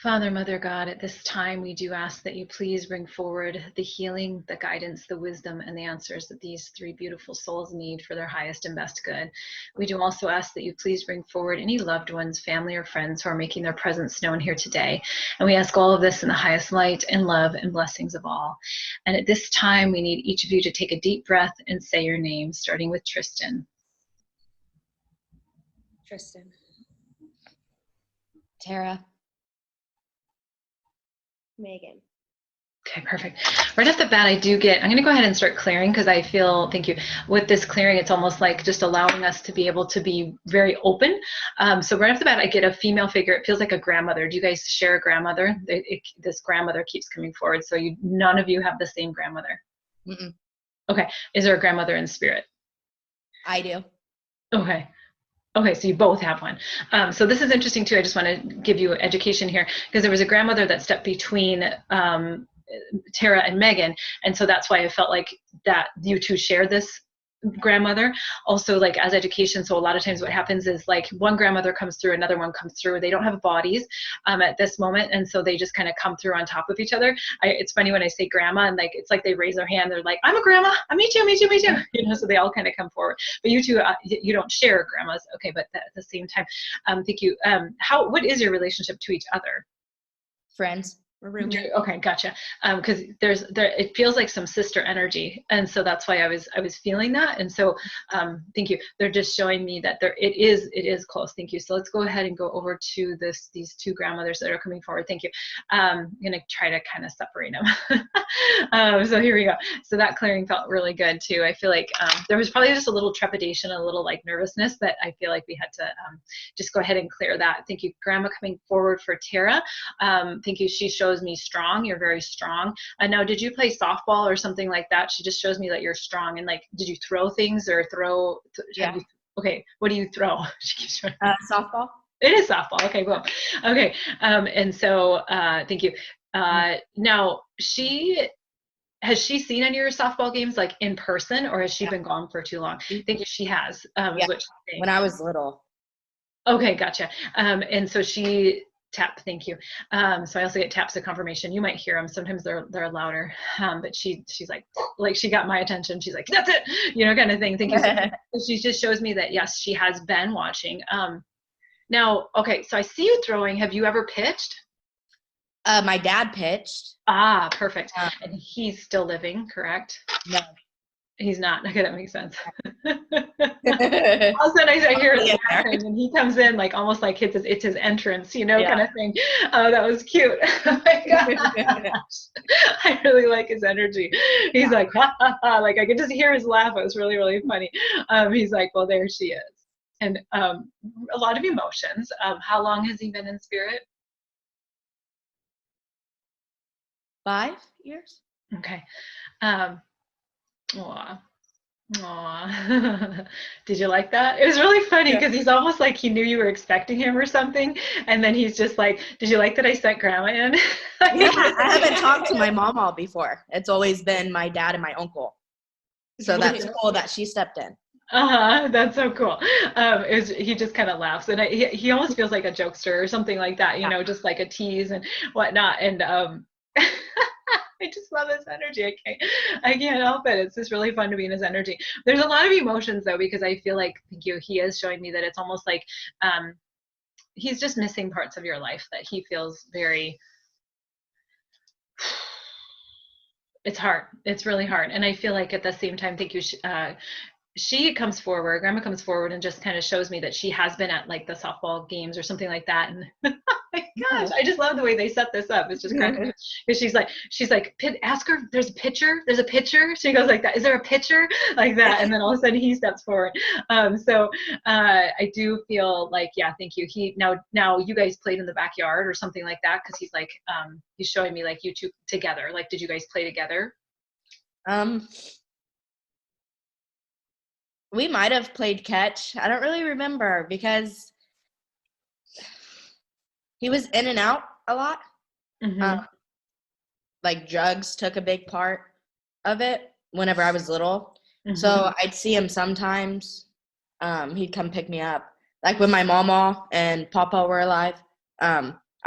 Father, Mother God, at this time, we do ask that you please bring forward the healing, the guidance, the wisdom, and the answers that these three beautiful souls need for their highest and best good. We do also ask that you please bring forward any loved ones, family, or friends who are making their presence known here today. And we ask all of this in the highest light and love and blessings of all. And at this time, we need each of you to take a deep breath and say your name, starting with Tristan. Tristan. Tara. Megan. Okay, perfect. Right off the bat, I'm going to go ahead and start clearing because I feel, thank you, with this clearing, it's almost like just allowing us to be able to be very open. So right off the bat, I get a female figure. It feels like a grandmother. Do you guys share a grandmother? This grandmother keeps coming forward. So none of you have the same grandmother. Mm-mm. Okay. Is there a grandmother in spirit? I do. Okay. Okay, so you both have one. So this is interesting too. I just want to give you education here because there was a grandmother that stepped between Tara and Megan, and so that's why I felt like that you two share this grandmother. Also, like as education, so a lot of times what happens is like one grandmother comes through, another one comes through. They don't have bodies at this moment, and so they just kind of come through on top of each other. It's funny when I say grandma, and like it's like they raise their hand. They're like, "I'm a grandma. I meet you, meet you, meet you." You know, so they all kind of come forward. But you two, you don't share grandmas, okay? But at the same time, thank you. What is your relationship to each other? Friends. Okay, gotcha. Because it feels like some sister energy, and so that's why I was feeling that. And so, thank you. They're just showing me that it is close. Thank you. So let's go ahead and go over to these two grandmothers that are coming forward. Thank you. I'm gonna try to kind of separate them. So here we go. So that clearing felt really good too. I feel like there was probably just a little trepidation, a little like nervousness, but I feel like we had to just go ahead and clear that. Thank you, Grandma, coming forward for Tara. Thank you. She shows me strong. You're very strong. Now, did you play softball or something like that? She just shows me that you're strong. And like, did you throw things or throw? Yeah. Okay. What do you throw? She keeps showing softball. It is softball. Okay, cool. Okay. And so, thank you. Now, has she seen any of your softball games like in person, or has she been gone for too long? I think she has. When I was little. Okay, gotcha. And so tap, thank you. So I also get taps of confirmation. You might hear them. Sometimes they're louder. But she's like she got my attention. She's like, that's it, kind of thing. Thank you. So she just shows me that yes, she has been watching. Now, okay, so I see you throwing. Have you ever pitched? My dad pitched. Ah, perfect. And he's still living, correct? No. He's not. Okay, that makes sense. All of a sudden I hear him laughing, and he comes in like almost like it's his entrance, kind of thing. That was cute. Oh my gosh. I really like his energy. He's like, ha, ha, ha. Like I could just hear his laugh. It was really, really funny. He's like, well, there she is. And a lot of emotions. How long has he been in spirit? 5 years. Okay. Aww. Did you like that? It was really funny because he's almost like he knew you were expecting him or something, and then he's just like, did you like that I sent Grandma in? Yeah, I haven't talked to my mom before. It's always been my dad and my uncle. So that's cool that she stepped in. That's so cool. He just kind of laughs, and he almost feels like a jokester or something like that, just like a tease and whatnot. And I just love his energy. I can't help it. It's just really fun to be in his energy. There's a lot of emotions though, because I feel like, thank you, he is showing me that it's almost like he's just missing parts of your life that he feels very, it's hard. It's really hard. And I feel like at the same time, thank you, she comes forward, Grandma comes forward and just kind of shows me that she has been at like the softball games or something like that. And oh my gosh, I just love the way they set this up. It's just cracking. Because she's like, ask her, there's a pitcher. She goes like that. Is there a pitcher? Like that. And then all of a sudden he steps forward. So I do feel like, yeah, thank you. Now you guys played in the backyard or something like that. Cause he's like, he's showing me like you two together. Like, did you guys play together? We might have played catch. I don't really remember because he was in and out a lot. Mm-hmm. Like drugs took a big part of it whenever I was little. Mm-hmm. So I'd see him sometimes. He'd come pick me up. Like when my mama and papa were alive,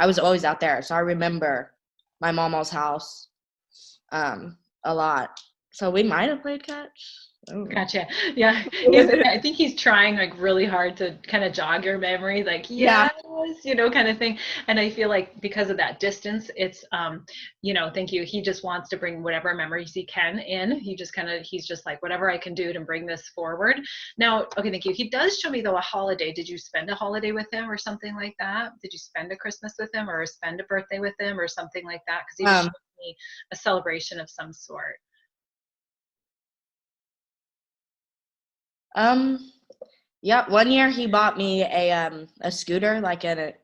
I I was always out there. So I remember my mama's house a lot. So we might have played catch. Oh. Gotcha. Yeah. I think he's trying like really hard to kind of jog your memory, like, Yeah. yes, kind of thing. And I feel like because of that distance, it's, thank you. He just wants to bring whatever memories he can in. He's just like, whatever I can do to bring this forward. Now, okay, thank you. He does show me though a holiday. Did you spend a holiday with him or something like that? Did you spend a Christmas with him or spend a birthday with him or something like that? Because he just showed me a celebration of some sort. Yeah, one year he bought me a scooter, like it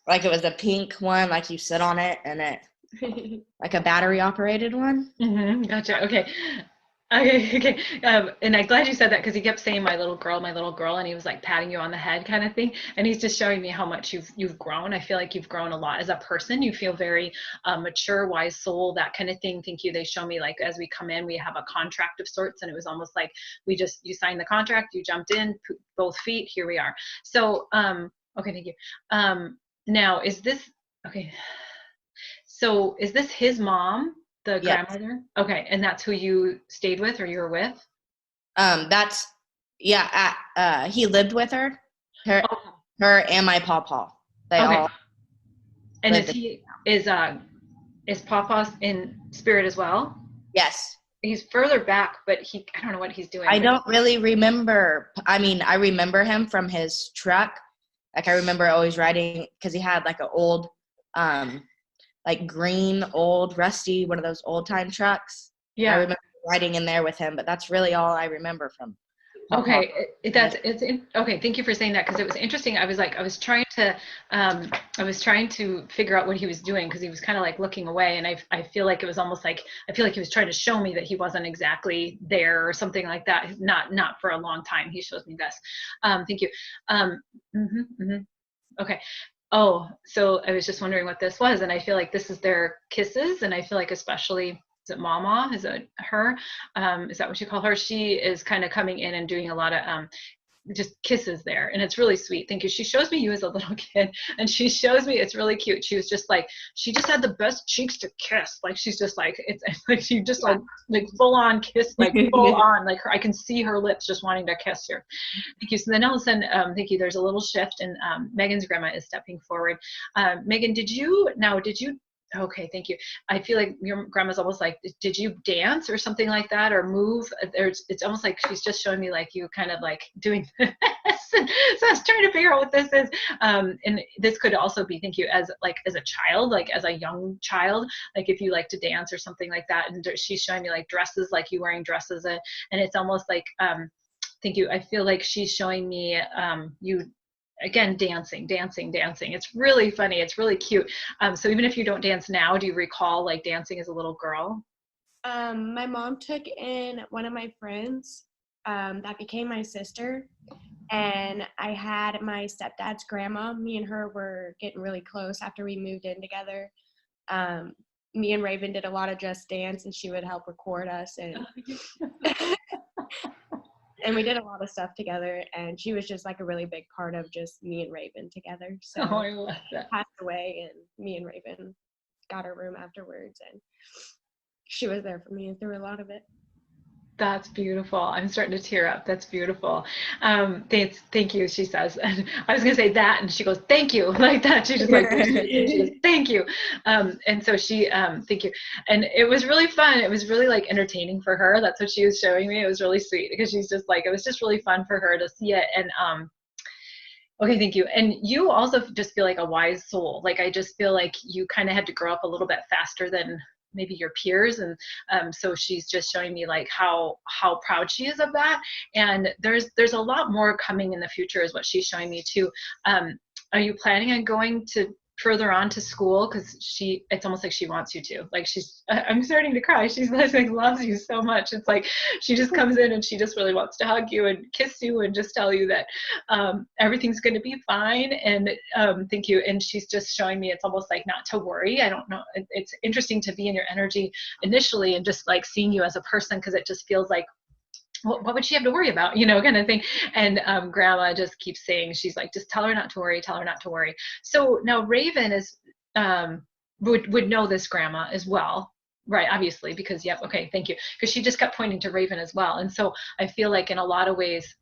was a pink one, like you sit on it, and it like a battery operated one. Mm-hmm, gotcha. Okay. Okay. And I'm glad you said that because he kept saying my little girl, and he was like patting you on the head kind of thing. And he's just showing me how much you've grown. I feel like you've grown a lot as a person. You feel very mature, wise soul, that kind of thing. Thank you. They show me like as we come in, we have a contract of sorts, and it was almost like you signed the contract, you jumped in, both feet, here we are. So okay, thank you. Now is this okay? So is this his mom? The Yes. grandmother? Okay, and that's who you stayed with or you were with? That's he lived with her, her, Okay. her and my pawpaw. They Okay. all And lived. is Pawpaw in spirit as well? Yes. He's further back, but I don't know what he's doing. I But don't really remember. I mean, I remember him from his truck. Like I remember always riding because he had like an old, like green, old, rusty, one of those old time trucks. I yeah. remember riding in there with him, but that's really all I remember from Pawpaw. Okay, okay. Thank you for saying that because it was interesting. I was trying to figure out what he was doing because he was kind of like looking away, and I feel like it was almost like I feel like he was trying to show me that he wasn't exactly there or something like that. Not for a long time. He shows me this. Thank you. Okay. Oh, so I was just wondering what this was, and I feel like this is their kisses, and I feel like especially is it Mama? Is it her? Is that what you call her? She is kind of coming in and doing a lot of just kisses there, and it's really sweet. Thank you. She shows me you as a little kid, and she shows me it's really cute. She was just like she just had the best cheeks to kiss. Like she's just like it's like she just like full on kiss, like full on like her. I can see her lips just wanting to kiss her. Thank you. So then all of a sudden, thank you. There's a little shift, and Megan's grandma is stepping forward. Megan, did you? Okay, thank you. I feel like your grandma's almost like, did you dance or something like that or move? It's almost like she's just showing me like you kind of like doing this. So I was trying to figure out what this is. And this could also be, thank you, as a child, like as a young child, like if you like to dance or something like that. And she's showing me like dresses, like you wearing dresses. And it's almost like, thank you. I feel like she's showing me you again dancing. It's really funny. It's really cute. So even if you don't dance now, do you recall like dancing as a little girl? My mom took in one of my friends that became my sister, and I had my stepdad's grandma. Me and her were getting really close after we moved in together. Me and Raven did a lot of Just Dance, and she would help record us, and and we did a lot of stuff together, and she was just like a really big part of just me and Raven together. So I love that. Passed away, and me and Raven got her room afterwards, and she was there for me through a lot of it. That's beautiful. I'm starting to tear up. That's beautiful. Thank you, she says. And I was going to say that, and she goes, thank you, like that. She just like, she goes, thank you. And so thank you. And it was really fun. It was really like entertaining for her. That's what she was showing me. It was really sweet because she's just like, it was just really fun for her to see it. And okay, thank you. And you also just feel like a wise soul. Like I just feel like you kind of had to grow up a little bit faster than maybe your peers, and so she's just showing me like how proud she is of that. And there's a lot more coming in the future, is what she's showing me too. Are you planning on going to further on to school? Because it's almost like she wants you to. Like I'm starting to cry. She's like loves you so much. It's like she just comes in and she just really wants to hug you and kiss you and just tell you that everything's going to be fine. And thank you. And she's just showing me it's almost like not to worry. I don't know. It's interesting to be in your energy initially and just like seeing you as a person, because it just feels like what would she have to worry about, kind of thing. And grandma just keeps saying, she's like, just tell her not to worry, tell her not to worry. So now Raven is would know this grandma as well, right? Obviously, because yep, okay, thank you, because she just kept pointing to Raven as well. And so I feel like in a lot of ways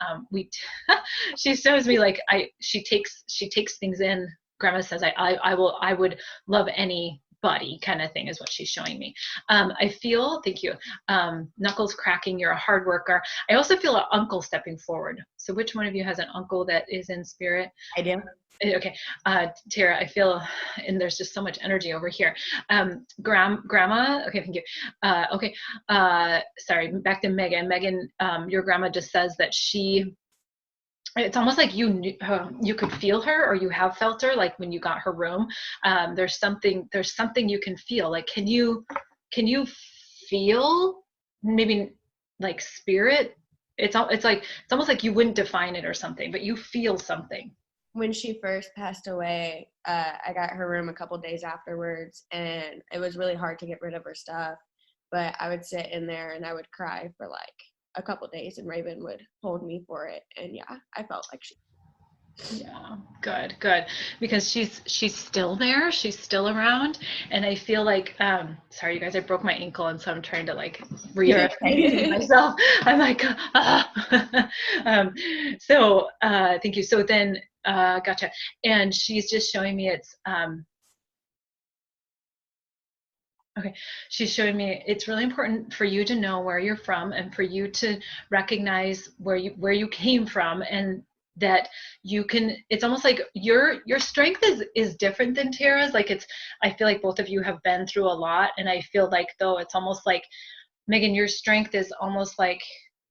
she shows me like she takes things in. Grandma says I would love anybody kind of thing is what she's showing me. I feel, thank you, knuckles cracking, you're a hard worker. I also feel an uncle stepping forward. So which one of you has an uncle that is in spirit? I do. Okay, Tara, I feel, and there's just so much energy over here. Grandma, okay, thank you. Okay, sorry, back to Megan. Megan, your grandma just says that it's almost like you could feel her, or you have felt her, like when you got her room. There's something you can feel. Like, can you feel maybe like spirit? It's almost like you wouldn't define it or something, but you feel something. When she first passed away, I got her room a couple days afterwards, and it was really hard to get rid of her stuff. But I would sit in there and I would cry for like a couple days, and Raven would hold me for it. And yeah, I felt like she. Yeah, good, because she's still there, she's still around, and I feel like sorry you guys, I broke my ankle, and so I'm trying to like reorganize myself. I'm like so thank you. So then gotcha. And she's just showing me it's okay, she's showing me it's really important for you to know where you're from, and for you to recognize where you came from, and that you can, it's almost like your strength is different than Tara's. Like I feel like both of you have been through a lot, and I feel like though it's almost like, Megan, your strength is almost like,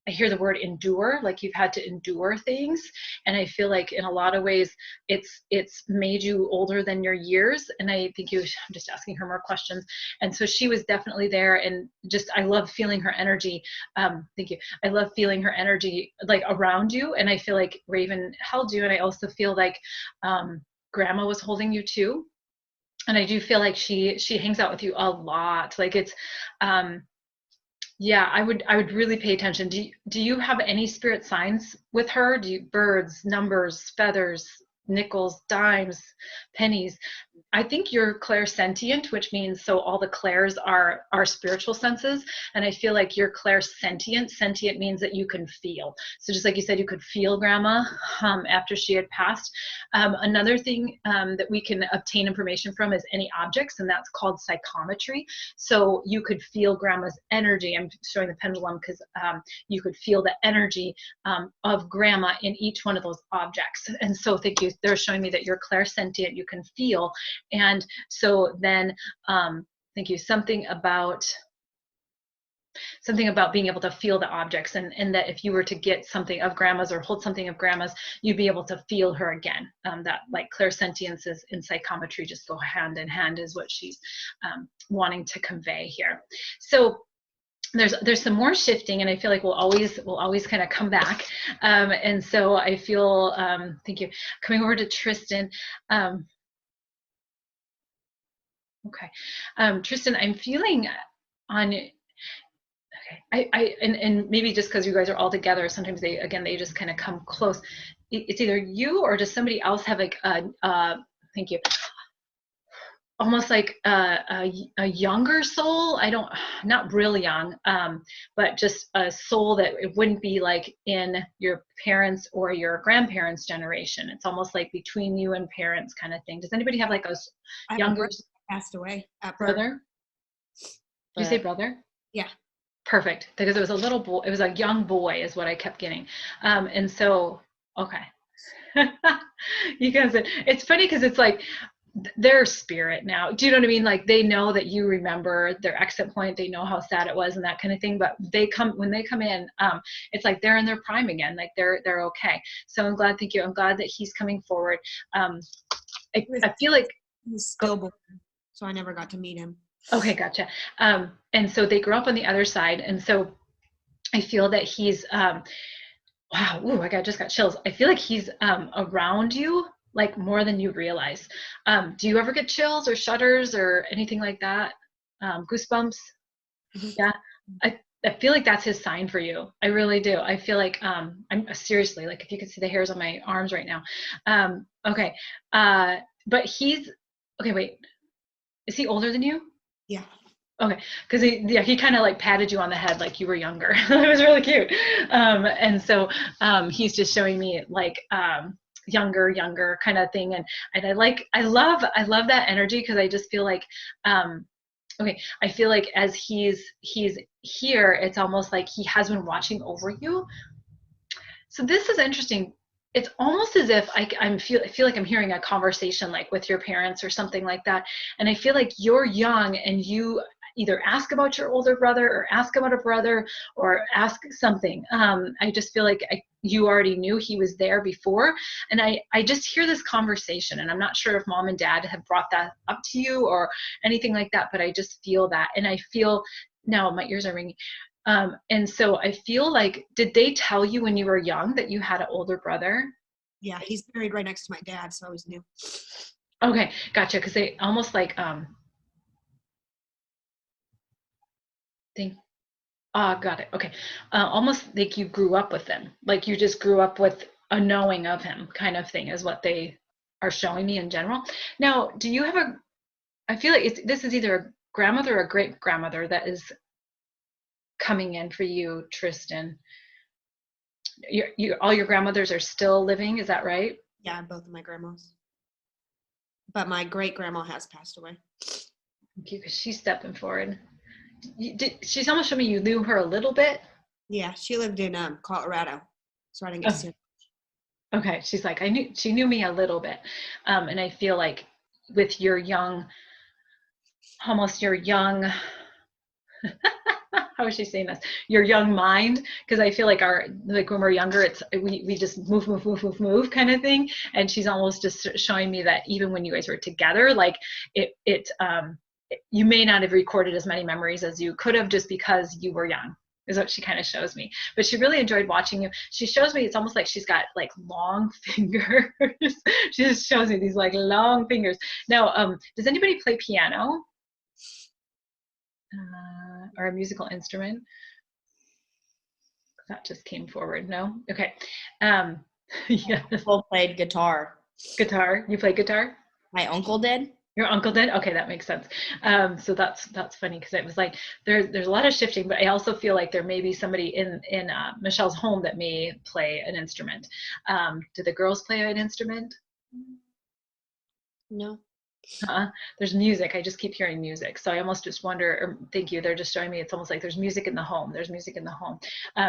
I hear the word endure, like you've had to endure things. And I feel like in a lot of ways, it's made you older than your years. And I think I'm just asking her more questions. And so she was definitely there, and just, I love feeling her energy. Thank you. I love feeling her energy like around you. And I feel like Raven held you. And I also feel like grandma was holding you too. And I do feel like she hangs out with you a lot. Like it's, yeah, I would really pay attention. Do you have any spirit signs with her? Do you, birds, numbers, feathers, nickels, dimes, pennies? I think you're clairsentient, which means, so all the clairs are spiritual senses. And I feel like you're clairsentient. Sentient means that you can feel. So just like you said, you could feel grandma after she had passed. Another thing that we can obtain information from is any objects, and that's called psychometry. So you could feel grandma's energy. I'm showing the pendulum because you could feel the energy of grandma in each one of those objects. And so thank you. They're showing me that you're clairsentient, you can feel. And so then thank you, something about being able to feel the objects, and that if you were to get something of grandma's or hold something of grandma's, you'd be able to feel her again. That like clairsentience and psychometry just go hand in hand, is what she's wanting to convey here. So there's some more shifting, and I feel like we'll always kind of come back. And so I feel, thank you, coming over to Tristan. Okay, Tristan, I'm feeling on. Okay, and maybe just because you guys are all together, sometimes they just kind of come close. It's either you or does somebody else have like thank you, almost like a younger soul. Not really young, but just a soul that it wouldn't be like in your parents or your grandparents' generation. It's almost like between you and parents kind of thing. Does anybody have like a younger? Passed away at birth. Brother? Did you say brother? Yeah. Perfect, because it was a little boy, it was a young boy is what I kept getting. And so, okay. You guys, it's funny because it's like their spirit now. Do you know what I mean? Like they know that you remember their exit point, they know how sad it was and that kind of thing, but when they come in, it's like they're in their prime again, like they're okay. So I'm glad, thank you, I'm glad that he's coming forward. I feel like he's stillborn, so I never got to meet him. Okay, gotcha. And so they grew up on the other side, and so I feel that he's wow, ooh, just got chills. I feel like he's around you like more than you realize. Do you ever get chills or shudders or anything like that? Goosebumps? Yeah. I feel like that's his sign for you. I really do. I feel like I'm seriously, like if you could see the hairs on my arms right now. Okay. But he's okay, wait. Is he older than you? Yeah. Okay, because he kind of like patted you on the head like you were younger. It was really cute. And so he's just showing me like younger kind of thing, and I love that energy, because I just feel like okay, I feel like as he's here, it's almost like he has been watching over you. So this is interesting. It's almost as if I feel like I'm hearing a conversation like with your parents or something like that. And I feel like you're young and you either ask about your older brother or ask about a brother or ask something. I just feel like you already knew he was there before. And I just hear this conversation, and I'm not sure if mom and dad have brought that up to you or anything like that, but I just feel that. And I feel, now my ears are ringing. And so I feel like, did they tell you when you were young that you had an older brother? Yeah, he's buried right next to my dad, so I always knew. Okay, gotcha. Because they almost like got it. Okay, almost like you grew up with him, like you just grew up with a knowing of him, kind of thing, is what they are showing me in general. Now, do you have a? I feel like this is either a grandmother or a great grandmother that is coming in for you, Tristan. All your grandmothers are still living, is that right? Yeah, both of my grandmas. But my great grandma has passed away. Okay, because she's stepping forward. She's almost showing me you knew her a little bit. Yeah, she lived in Colorado, so I didn't get to see her. Okay, she's like, she knew me a little bit. And I feel like with your young, almost your young, how is she saying this? Your young mind, because I feel like like when we're younger, it's we just move kind of thing. And she's almost just showing me that even when you guys were together, like you may not have recorded as many memories as you could have, just because you were young, is what she kind of shows me. But she really enjoyed watching you. She shows me, it's almost like she's got like long fingers. She just shows me these like long fingers. Now, does anybody play piano? Or a musical instrument? That just came forward. No? Okay. Yeah. Uncle played guitar. Guitar. You play guitar? My uncle did. Your uncle did? Okay, that makes sense. So that's funny, because it was like there's a lot of shifting, but I also feel like there may be somebody in Michelle's home that may play an instrument. Do the girls play an instrument? No. There's music. I just keep hearing music. So I almost just wonder, or thank you, they're just showing me it's almost like there's music in the home. There's music in the home.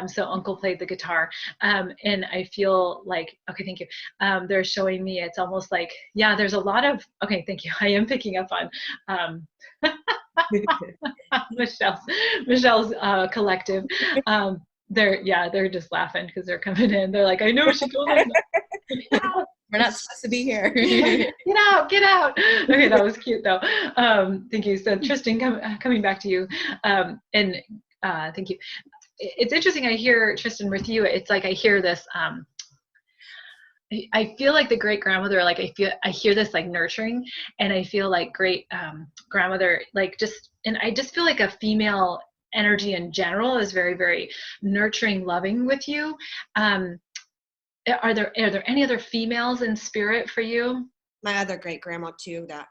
So uncle played the guitar. And I feel like, okay, thank you. They're showing me it's almost like, yeah, there's a lot of, okay, thank you. I am picking up on Michelle's collective. They're just laughing because they're coming in. They're like, I know she told us. We're not supposed to be here. Get out. Okay, that was cute though. Thank you. So Tristan, coming back to you, and thank you. It's interesting. I hear, Tristan, with you, it's like I hear this. I feel like the great grandmother, like I hear this like nurturing, and I feel like great grandmother, like and I just feel like a female energy in general is very, very nurturing, loving with you. Are there any other females in spirit for you? My other great grandma too, that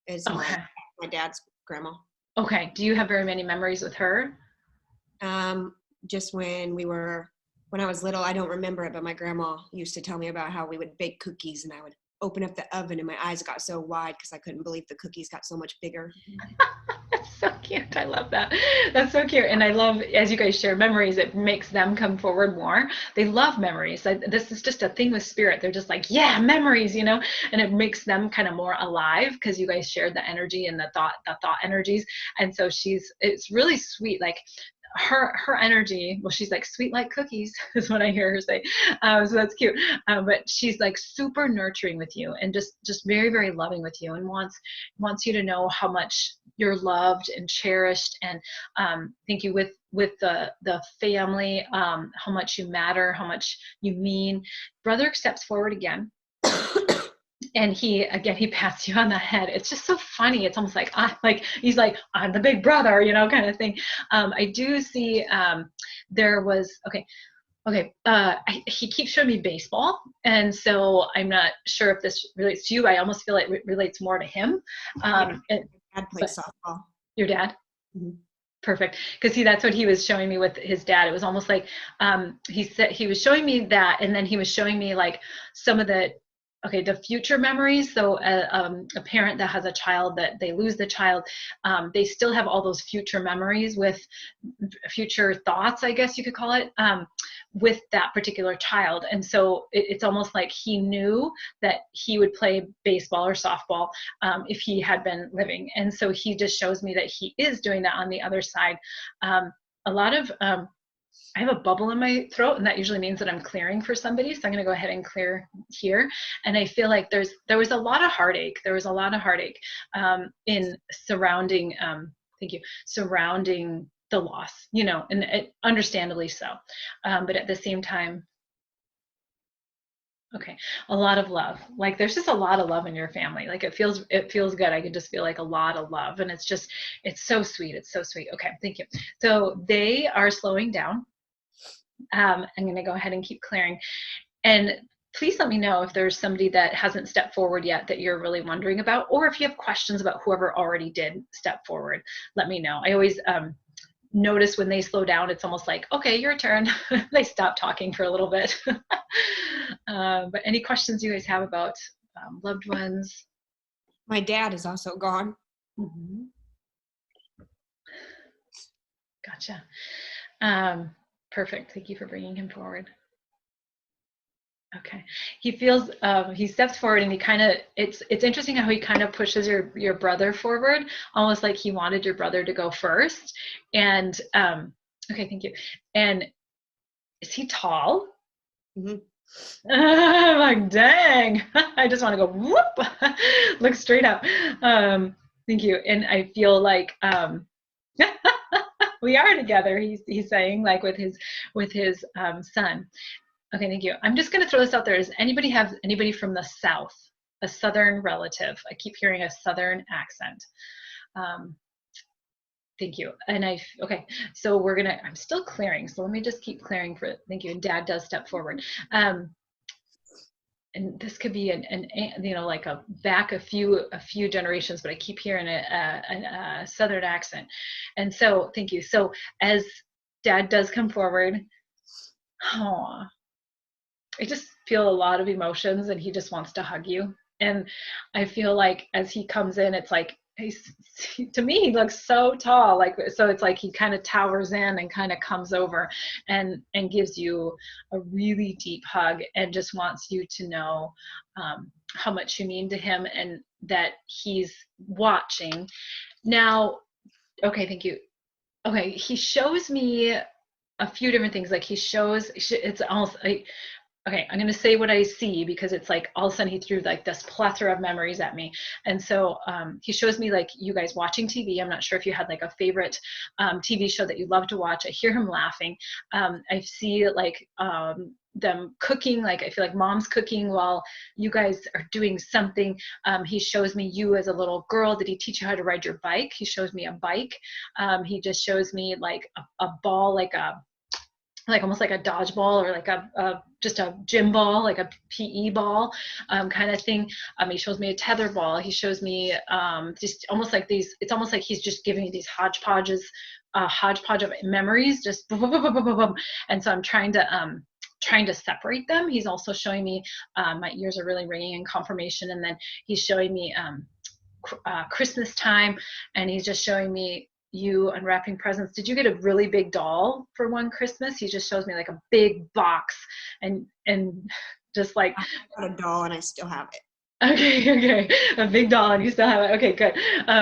is my dad's grandma. Okay. Do you have very many memories with her? Just when I was little, I don't remember it, but my grandma used to tell me about how we would bake cookies, and I would open up the oven and my eyes got so wide because I couldn't believe the cookies got so much bigger. That's so cute. I love that. That's so cute. And I love, as you guys share memories, it makes them come forward more. They love memories. This is just a thing with spirit. They're just like, yeah, memories, and it makes them kind of more alive because you guys shared the energy and the thought energies. And so it's really sweet. Like, her energy, well, she's like sweet like cookies is what I hear her say. So that's cute. But she's like super nurturing with you and just very, very loving with you, and wants you to know how much you're loved and cherished. And thank you with the family, how much you matter, how much you mean. Brother steps forward again. And he pats you on the head. It's just so funny. It's almost like he's like, I'm the big brother, kind of thing. I do see there was he keeps showing me baseball, and so I'm not sure if this relates to you. I almost feel like it relates more to him. Dad played softball. Your dad? Mhm. Perfect. Because see, that's what he was showing me with his dad. It was almost like he said he was showing me that, and then he was showing me like some of the future memories. So a parent that has a child that they lose the child, they still have all those future memories with future thoughts, I guess you could call it, with that particular child. And so it's almost like he knew that he would play baseball or softball if he had been living. And so he just shows me that he is doing that on the other side. A lot of I have a bubble in my throat, and that usually means that I'm clearing for somebody. So I'm going to go ahead and clear here. And I feel like there was a lot of heartache. There was a lot of heartache in surrounding, surrounding the loss, and understandably so. But at the same time, a lot of love. Like there's just a lot of love in your family. Like it feels good. I can just feel like a lot of love, and it's so sweet. It's so sweet. Okay, thank you. So they are slowing down. I'm going to go ahead and keep clearing. And please let me know if there's somebody that hasn't stepped forward yet that you're really wondering about, or if you have questions about whoever already did step forward, let me know. I always notice when they slow down, it's almost like, okay, your turn. They stop talking for a little bit. But any questions you guys have about loved ones? My dad is also gone. Mm-hmm. Gotcha. Perfect. Thank you for bringing him forward. Okay. He feels, he steps forward, and he kind of, it's interesting how he kind of pushes your brother forward, almost like he wanted your brother to go first. And, okay, thank you. And is he tall? Mm-hmm. I'm like, dang, I just want to go whoop, look straight up. Thank you. And I feel like, we are together, he's saying, like with his son. Okay, thank you. I'm just going to throw this out there. Does anybody have anybody from the South, a Southern relative? I keep hearing a Southern accent. Thank you. And okay, so I'm still clearing. So let me just keep clearing for it. Thank you. And Dad does step forward. And this could be like back a few generations, but I keep hearing a Southern accent. And so, thank you. So as Dad does come forward, I just feel a lot of emotions, and he just wants to hug you. And I feel like as he comes in, it's like, to me, he looks so tall, so it's like he kind of towers in and kind of comes over and gives you a really deep hug, and just wants you to know how much you mean to him, and that he's watching. Now, okay, thank you. Okay, he shows me a few different things. Like it's almost like, okay, I'm going to say what I see, because it's like all of a sudden he threw like this plethora of memories at me. And so he shows me like you guys watching TV. I'm not sure if you had like a favorite TV show that you love to watch. I hear him laughing. I see like them cooking. Like I feel like Mom's cooking while you guys are doing something. He shows me you as a little girl. Did he teach you how to ride your bike? He shows me a bike. He just shows me like a ball, like almost like a dodgeball, or like just a gym ball, like a PE ball kind of thing. He shows me a tether ball. He shows me just almost like these, it's almost like he's just giving me these hodgepodge of memories, just boom, boom, boom, boom, boom, boom. And so I'm trying to separate them. He's also showing me, my ears are really ringing in confirmation. And then he's showing me Christmas time, and he's just showing me you unwrapping presents. Did you get a really big doll for one Christmas? He just shows me like a big box, and just like, I got a doll and I still have it. Okay, a big doll, and you still have it. Okay, good.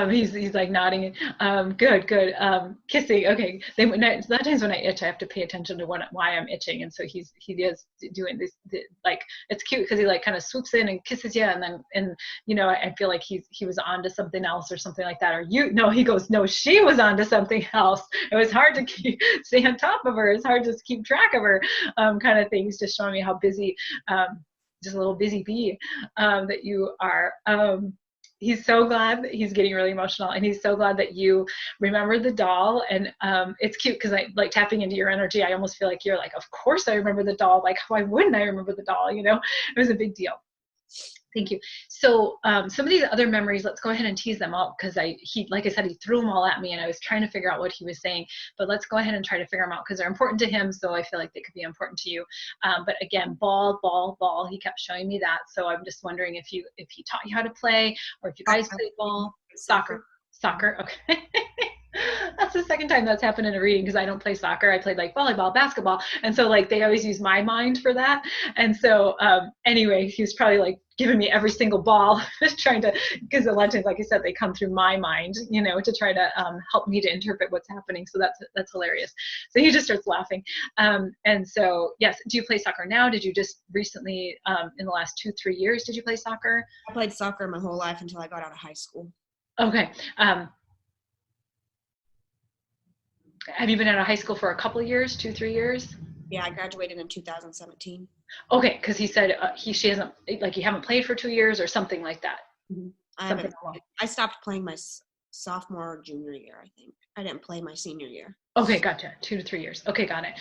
He's like nodding. Good. Kissing. Okay. A lot of times when I itch, I have to pay attention to why I'm itching, and so he is doing this. Like it's cute because he like kind of swoops in and kisses you, and then I feel like he was on to something else or something like that. Or he goes, no, she was on to something else. It was hard to stay on top of her. It's hard to keep track of her, kind of thing. He's just showing me how busy just a little busy bee that you are. He's so glad that he's getting really emotional, and he's so glad that you remember the doll. And it's cute because I like tapping into your energy. I almost feel like you're like, of course I remember the doll. Like, why wouldn't I remember the doll? You know, it was a big deal. Thank you. So some of these other memories, let's go ahead and tease them out, because like I said, he threw them all at me and I was trying to figure out what he was saying, but let's go ahead and try to figure them out because they're important to him. So I feel like they could be important to you. But again, ball, he kept showing me that. So I'm just wondering if he taught you how to play, or if you guys play ball, soccer. Okay. That's the second time that's happened in a reading, because I don't play soccer. I played like volleyball, basketball. And so like they always use my mind for that. And so anyway, he was probably like giving me every single ball, trying to, because the legends, like I said, they come through my mind, you know, to try to help me to interpret what's happening. So that's hilarious. So he just starts laughing. And so, yes, do you play soccer now? Did you just recently, in the last 2-3 years, did you play soccer? I played soccer my whole life until I got out of high school. Okay. Have you been out of high school for a couple of years, 2-3 years? Yeah, I graduated in 2017. Okay, because he said she hasn't, like, you haven't played for 2 years or something like that. Mm-hmm. I stopped playing my sophomore or junior year, I think. I didn't play my senior year. Okay, gotcha. 2 to 3 years. Okay, got it.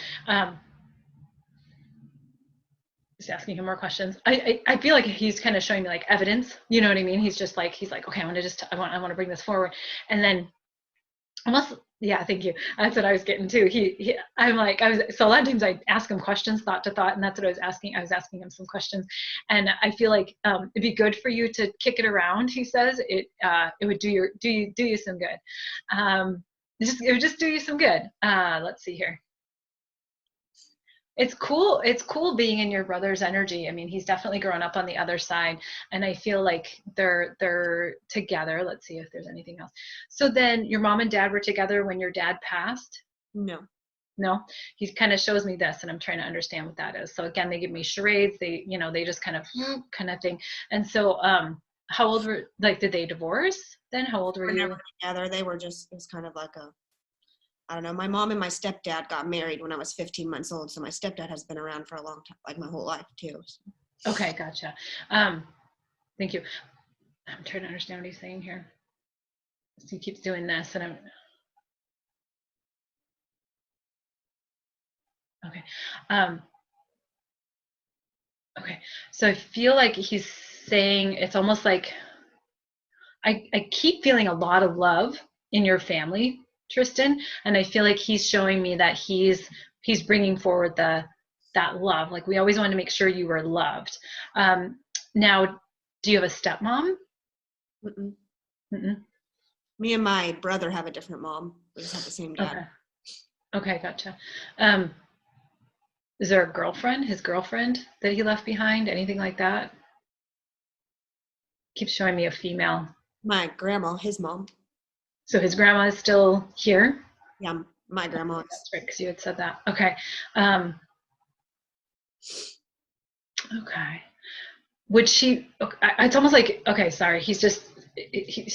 Just asking him more questions. I feel like he's kind of showing me like evidence. You know what I mean? He's like, okay, I want to bring this forward, and then almost. Yeah, thank you. That's what I was getting to. So a lot of times I ask him questions, thought to thought, and that's what I was asking. I was asking him some questions, and I feel like it'd be good for you to kick it around. He says it would do you some good. It would just do you some good. Let's see here. It's cool. It's cool being in your brother's energy. I mean, he's definitely grown up on the other side, and I feel like they're together. Let's see if there's anything else. So then your mom and dad were together when your dad passed? No. He kind of shows me this, and I'm trying to understand what that is. So again, they give me charades. They just kind of thing. And so how old were, like, did they divorce then? How old were you? Never together. They were just, it was kind of like I don't know. My mom and my stepdad got married when I was 15 months old. So my stepdad has been around for a long time, like my whole life too. So. Okay, gotcha. Thank you. I'm trying to understand what he's saying here. So he keeps doing this, and okay. Okay. So I feel like he's saying, it's almost like I keep feeling a lot of love in your family, Tristan, and I feel like he's showing me that he's bringing forward that love. Like, we always wanted to make sure you were loved. Now, do you have a stepmom? Mm-mm. Mm-mm. Me and my brother have a different mom. We just have the same dad. Okay, gotcha. Is there a girlfriend, his girlfriend, that he left behind? Anything like that? Keeps showing me a female. My grandma, his mom. So his grandma is still here? Yeah, my grandma. That's right, because you had said that. Okay. Okay. Would she, it's almost like, okay, sorry, he's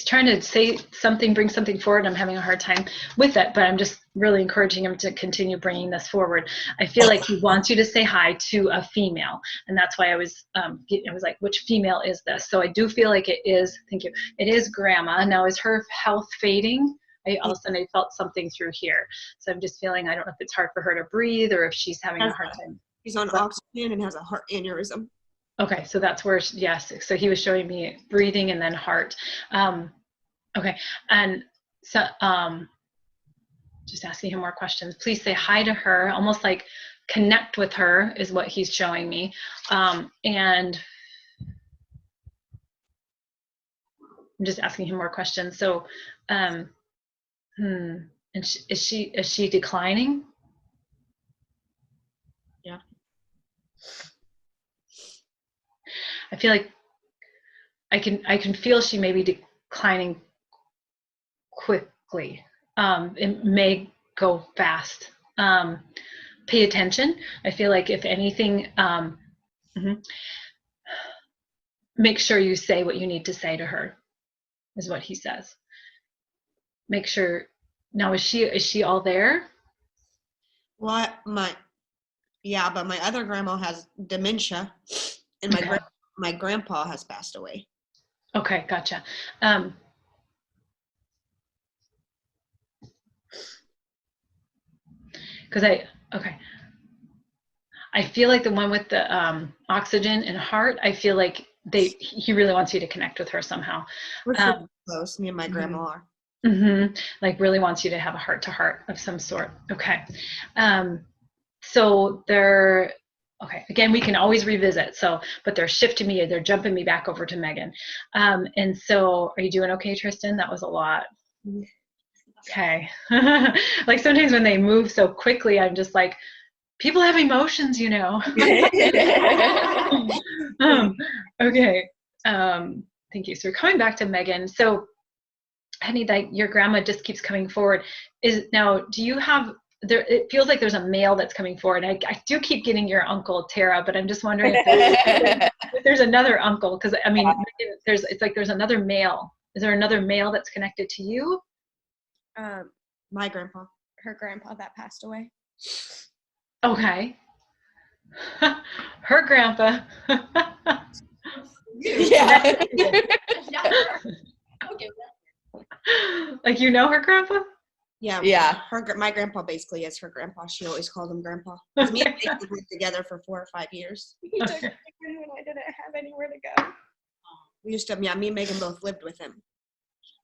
trying to say something, bring something forward. I'm having a hard time with it, but I'm just really encouraging him to continue bringing this forward. I feel like he wants you to say hi to a female, and that's why I was like, which female is this? So I do feel like it is, thank you, it is grandma. Now, is her health fading? All of a sudden I felt something through here. So I'm just feeling, I don't know if it's hard for her to breathe or if she's having a hard time. She's on oxygen and has a heart aneurysm. Okay, so that's where, yes. So he was showing me breathing and then heart. Okay, and so just asking him more questions. Please say hi to her, almost like connect with her is what he's showing me. And I'm just asking him more questions. So, and is she declining? Yeah. I feel like I can feel she may be declining quickly. It may go fast. Pay attention. I feel like if anything, make sure you say what you need to say to her, is what he says. Make sure. Now, is she all there? Well, but my other grandma has dementia, And Okay. my grandpa has passed away. Okay, gotcha. Because I feel like the one with the oxygen and heart, I feel like he really wants you to connect with her somehow. We're super close. Me and my mhm. grandma are. Like really wants you to have a heart to heart of some sort. Okay. So okay, again, we can always revisit. So, but they're shifting me, they're jumping me back over to Megan. And so are you doing okay, Tristan? That was a lot. Okay. Like sometimes when they move so quickly, I'm just like, people have emotions, you know. Okay. Thank you. So we're coming back to Megan. So, honey, that your grandma just keeps coming forward. Do you have there? It feels like there's a male that's coming forward. I do keep getting your uncle Tara, but I'm just wondering if there's another uncle, because I mean, there's another male. Is there another male that's connected to you? My grandpa. Her grandpa that passed away. Okay. Her grandpa. Yeah. Like, you know her grandpa? Yeah. Yeah. My grandpa basically is her grandpa. She always called him grandpa. 'Cause me and Megan lived together for 4 or 5 years. He took me when I didn't have anywhere to go. Me and Megan both lived with him.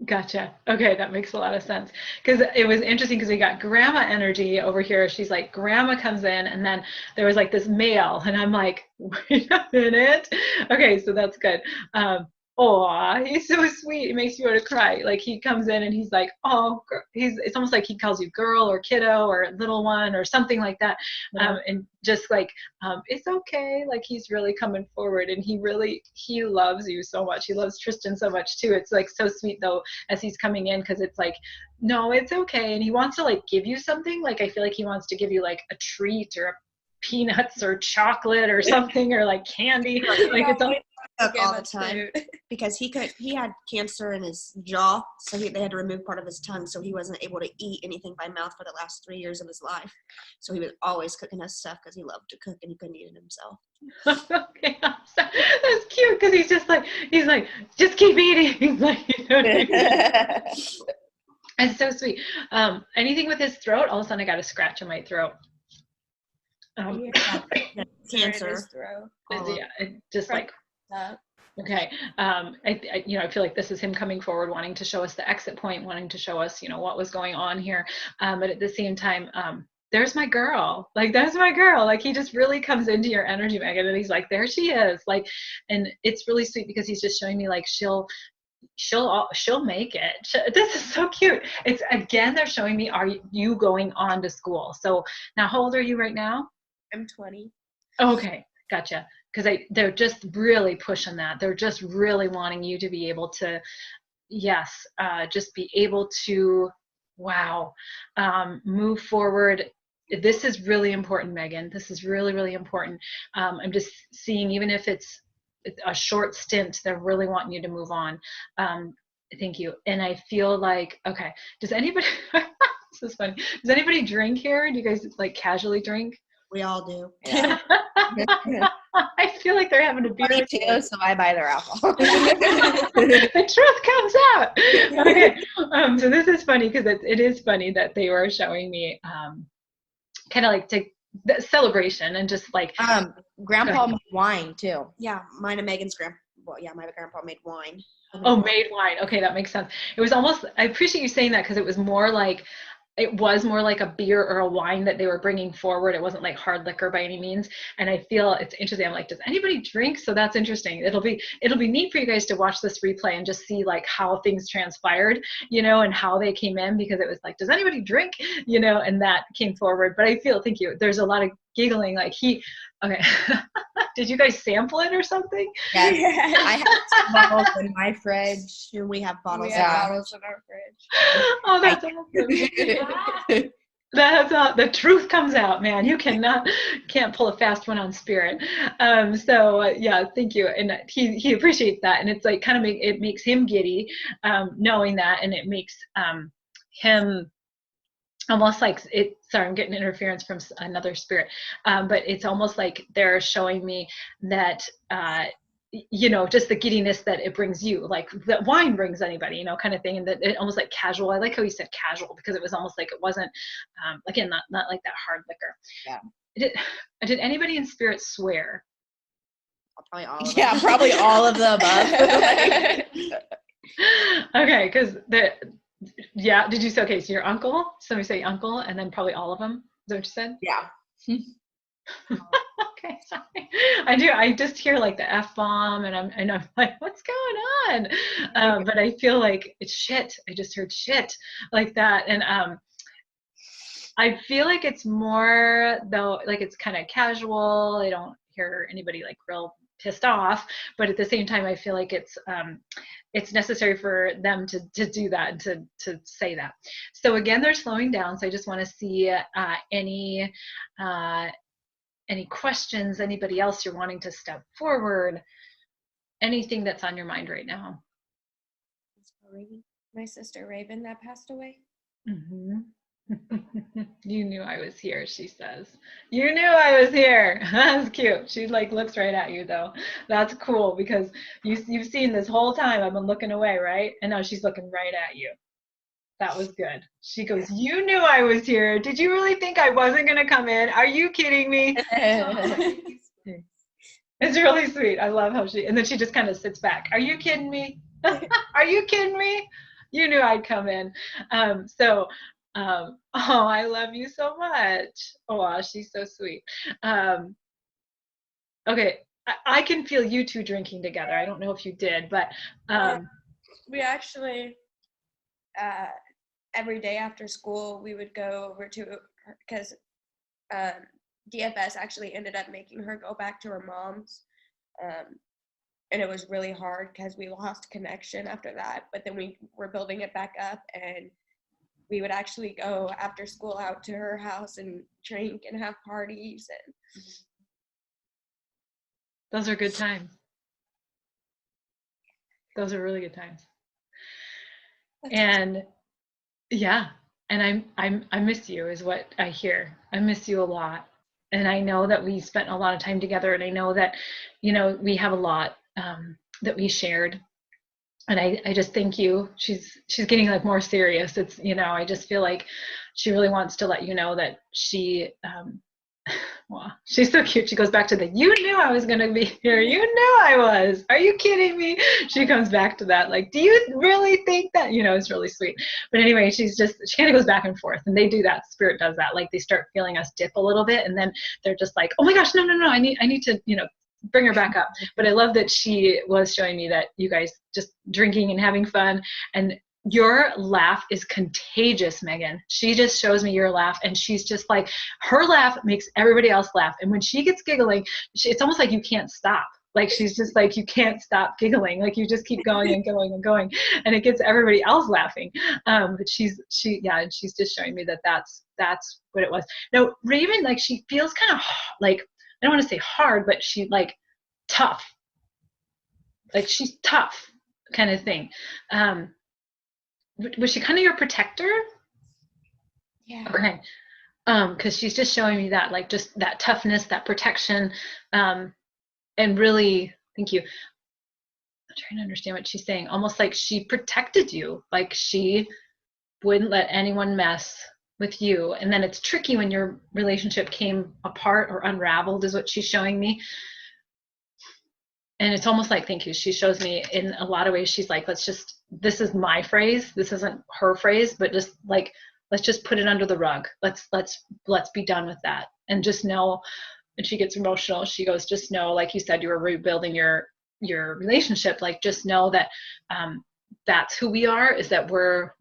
Gotcha. Okay, that makes a lot of sense. Because it was interesting because we got grandma energy over here. She's like, grandma comes in, and then there was like this male, and I'm like, wait a minute. Okay, so that's good. Oh, he's so sweet. It makes you want to cry. Like he comes in and he's like, oh, it's almost like he calls you girl or kiddo or little one or something like that. And just like, it's okay. Like he's really coming forward, and he loves you so much. He loves Tristan so much too. It's like so sweet though, as he's coming in, because it's like, no, it's okay. And he wants to like give you something. Like I feel like he wants to give you like a treat or peanuts or chocolate or something, or like candy. Like it's all the time because he had cancer in his jaw, so they had to remove part of his tongue, so he wasn't able to eat anything by mouth for the last 3 years of his life. So he was always cooking us stuff because he loved to cook and he couldn't eat it himself. Okay, that's cute, because he's like just keep eating. Like, you know what I mean? It's so sweet. Anything with his throat, all of a sudden I got a scratch in my throat. Cancer. Yeah, it just like okay. I feel like this is him coming forward, wanting to show us the exit point, wanting to show us, what was going on here. But at the same time, there's my girl. Like, that's my girl. Like, he just really comes into your energy, Megan, and he's like, there she is. Like, and it's really sweet because he's just showing me like she'll make it. This is so cute. It's again, they're showing me, are you going on to school? So now, how old are you right now? I'm 20. Okay, gotcha. Because they're just really pushing that. They're just really wanting you to be able to, yes, just be able to, wow, move forward. This is really important, Megan. This is really, really important. I'm just seeing, even if it's a short stint, they're really wanting you to move on. Thank you. And I feel like, okay, does anybody, this is funny. Does anybody drink here? Do you guys like casually drink? We all do. Yeah. I feel like they're having a beer too, so I buy their alcohol. The truth comes out. Okay, so this is funny because it is funny that they were showing me kind of like the celebration and just like grandpa made wine too. Yeah, mine and Megan's grandpa. Well, yeah, my grandpa made wine. Oh, made wine. Okay, that makes sense. It was almost, I appreciate you saying that, because it was more like a beer or a wine that they were bringing forward. It wasn't like hard liquor by any means. And I feel it's interesting. I'm like, does anybody drink? So that's interesting. It'll be neat for you guys to watch this replay and just see like how things transpired, and how they came in, because it was like, does anybody drink? And that came forward. But I feel, thank you, there's a lot of giggling, like okay. Did you guys sample it or something? Yes. I have bottles in my fridge. And we have bottles. We have bottles in our fridge. Oh, that's awesome. That's the truth comes out, man. You can't pull a fast one on Spirit. Yeah, thank you. And he appreciates that, and it's like kind of it makes him giddy, knowing that, and it makes him almost like sorry, I'm getting interference from another spirit. But it's almost like they're showing me that, just the giddiness that it brings you, like that wine brings anybody, kind of thing. And that it almost like casual. I like how you said casual, because it was almost like it wasn't, again, not like that hard liquor. Yeah. Did anybody in spirit swear? Probably all of them. Yeah, probably all of the above. Okay, because did you say, okay, so your uncle, somebody say uncle, and then probably all of them, is that what you said? Yeah. Okay, sorry. I just hear like the F-bomb, and I'm like, what's going on? But I feel like it's shit. I just heard shit like that. And I feel like it's more, though, like it's kind of casual. I don't hear anybody like real pissed off, but at the same time, I feel like it's necessary for them to do that and to say that. So again, they're slowing down. So I just want to see any questions, anybody else you're wanting to step forward, anything that's on your mind right now. My sister Raven that passed away. Mm-hmm. You knew I was here, she says. You knew I was here. That's cute. She like looks right at you though. That's cool, because you've seen this whole time I've been looking away, right? And now she's looking right at you. That was good. She goes, you knew I was here. Did you really think I wasn't going to come in? Are you kidding me? It's really sweet. I love how and then she just kind of sits back. Are you kidding me? Are you kidding me? You knew I'd come in. Oh, I love you so much. Oh, wow, she's so sweet. Okay, I can feel you two drinking together. I don't know if you did, but we actually every day after school we would go over to, because DFS actually ended up making her go back to her mom's, and it was really hard because we lost connection after that, but then we were building it back up, and we would actually go after school out to her house and drink and have parties. And those are good times. Those are really good times. And yeah, and I miss you is what I hear. I miss you a lot. And I know that we spent a lot of time together, and I know that, we have a lot that we shared. And I just thank you. She's getting like more serious. It's, I just feel like she really wants to let you know that she, well, she's so cute. She goes back to you knew I was going to be here. You knew I was. Are you kidding me? She comes back to that. Like, do you really think that, it's really sweet. But anyway, she kind of goes back and forth, and they do that. Spirit does that. Like they start feeling us dip a little bit, and then they're just like, oh my gosh, no. I need to, bring her back up. But I love that she was showing me that you guys just drinking and having fun, and your laugh is contagious, Megan. She just shows me your laugh, and she's just like, her laugh makes everybody else laugh. And when she gets giggling, it's almost like you can't stop. Like she's just like, you can't stop giggling. Like you just keep going and going and going, and it gets everybody else laughing. But she's just showing me that that's what it was. Now, Raven, like she feels kind of like, I don't want to say hard, but she like tough. Like she's tough kind of thing. Was she kind of your protector? yeah. Okay. Because she's just showing me that, like just that toughness, that protection, and really, thank you. I'm trying to understand what she's saying. Almost like she protected you, like she wouldn't let anyone mess with you. And then it's tricky when your relationship came apart or unraveled, is what she's showing me. And it's almost like, thank you, she shows me in a lot of ways, she's like, this is my phrase, this isn't her phrase, but just like, let's just put it under the rug. Let's be done with that. And just know, and she gets emotional, she goes, just know, like you said, you were rebuilding your relationship, like just know that that's who we are, is that we'll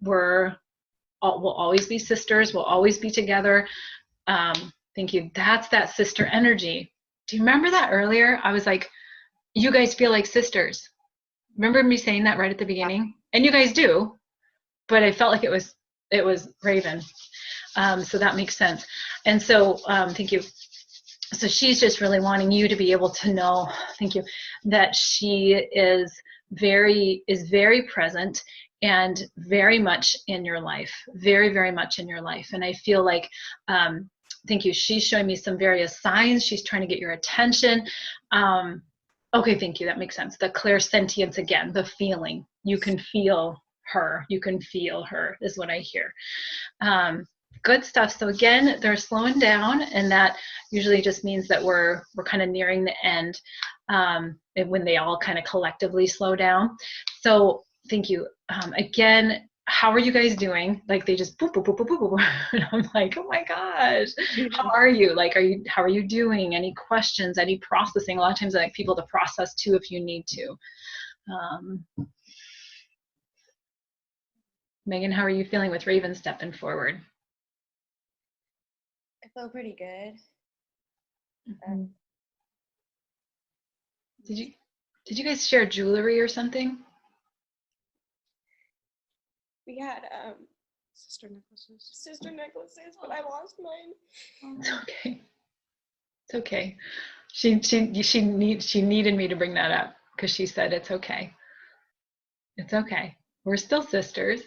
always be sisters, we'll always be together. Thank you. That's that sister energy. Do you remember that earlier? I was like, you guys feel like sisters. Remember me saying that right at the beginning? And you guys do, but I felt like it was Raven. So that makes sense. And so, thank you. So she's just really wanting you to be able to know, thank you, that she is very present and very much in your life, very, very much in your life. And I feel like, thank you, she's showing me some various signs. She's trying to get your attention. Okay, thank you, that makes sense. The clairsentience again, the feeling. You can feel her. You can feel her is what I hear. Good stuff. So again, they're slowing down, and that usually just means that we're kind of nearing the end, when they all kind of collectively slow down. So thank you. Again, how are you guys doing? Like they just boop, boop, boop, boop, boop, boop. And I'm like, oh my gosh, how are you? Like, how are you doing? Any questions, any processing? A lot of times I like people to process too if you need to. Megan, how are you feeling with Raven stepping forward? I feel pretty good. Did you guys share jewelry or something? We had sister necklaces, but I lost mine. It's okay. It's okay. She needed me to bring that up because she said it's okay. It's okay. We're still sisters.